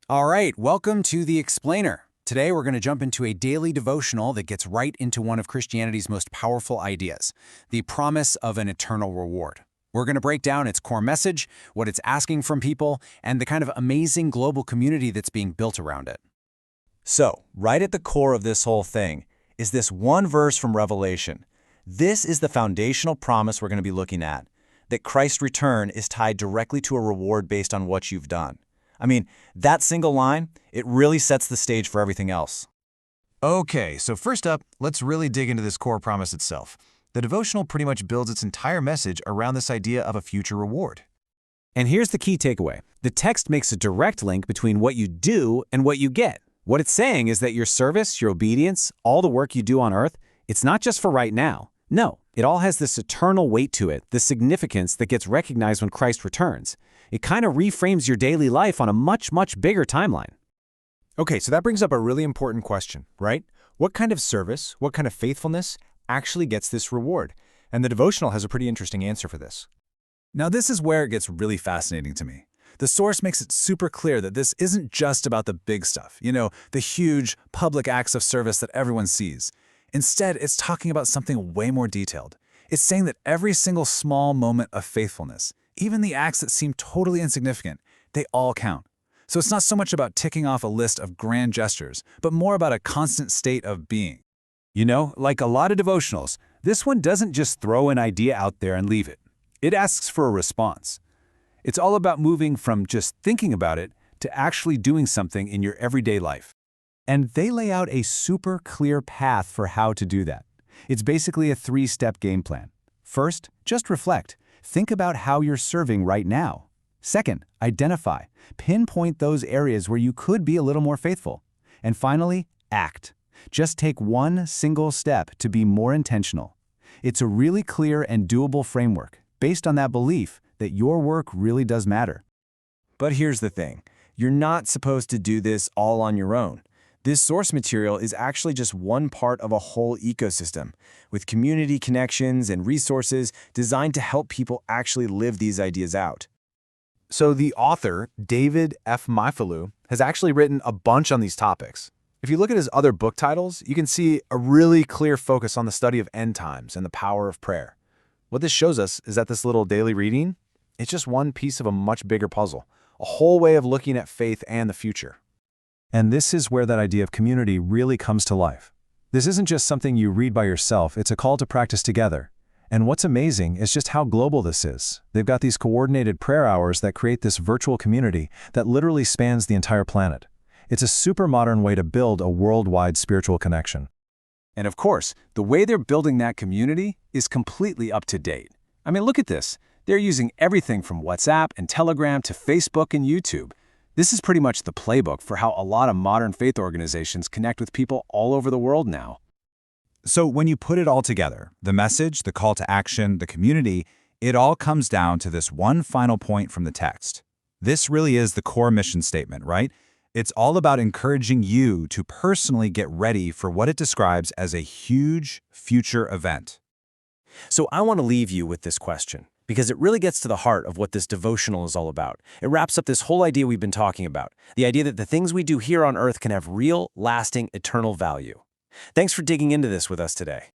All right, welcome to The Explainer. Today we're going to jump into a daily devotional that gets right into one of Christianity's most powerful ideas, the promise of an eternal reward. We're going to break down its core message, what it's asking from people, and the kind of amazing global community that's being built around it. So, right at the core of this whole thing is this one verse from Revelation. This is the foundational promise we're going to be looking at, that Christ's return is tied directly to a reward based on what you've done. I mean, that single line, it really sets the stage for everything else. Okay, so first up, let's really dig into this core promise itself. The devotional pretty much builds its entire message around this idea of a future reward. And here's the key takeaway. The text makes a direct link between what you do and what you get. What it's saying is that your service, your obedience, all the work you do on earth, it's not just for right now. No, it all has this eternal weight to it, the significance that gets recognized when Christ returns. It kind of reframes your daily life on a much, much bigger timeline. Okay, so that brings up a really important question, right? What kind of service, what kind of faithfulness actually gets this reward? And the devotional has a pretty interesting answer for this. Now this is where it gets really fascinating to me. The source makes it super clear that this isn't just about the big stuff, the huge public acts of service that everyone sees. Instead, it's talking about something way more detailed. It's saying that every single small moment of faithfulness, even the acts that seem totally insignificant, they all count. So it's not so much about ticking off a list of grand gestures, but more about a constant state of being. Like a lot of devotionals, this one doesn't just throw an idea out there and leave it. It asks for a response. It's all about moving from just thinking about it to actually doing something in your everyday life. And they lay out a super clear path for how to do that. It's basically a three-step game plan. First, just reflect. Think about how you're serving right now. Second, identify. Pinpoint those areas where you could be a little more faithful. And finally, act. Just take one single step to be more intentional. It's a really clear and doable framework based on that belief that your work really does matter. But here's the thing. You're not supposed to do this all on your own. This source material is actually just one part of a whole ecosystem, with community connections and resources designed to help people actually live these ideas out. So the author, David F. Myfalou, has actually written a bunch on these topics. If you look at his other book titles, you can see a really clear focus on the study of end times and the power of prayer. What this shows us is that this little daily reading, it's just one piece of a much bigger puzzle, a whole way of looking at faith and the future. And this is where that idea of community really comes to life. This isn't just something you read by yourself, it's a call to practice together. And what's amazing is just how global this is. They've got these coordinated prayer hours that create this virtual community that literally spans the entire planet. It's a super modern way to build a worldwide spiritual connection. And of course, the way they're building that community is completely up to date. I mean, look at this. They're using everything from WhatsApp and Telegram to Facebook and YouTube. This is pretty much the playbook for how a lot of modern faith organizations connect with people all over the world now. So when you put it all together, the message, the call to action, the community, it all comes down to this one final point from the text. This really is the core mission statement, right? It's all about encouraging you to personally get ready for what it describes as a huge future event. So I want to leave you with this question, because it really gets to the heart of what this devotional is all about. It wraps up this whole idea we've been talking about, the idea that the things we do here on earth can have real, lasting, eternal value. Thanks for digging into this with us today.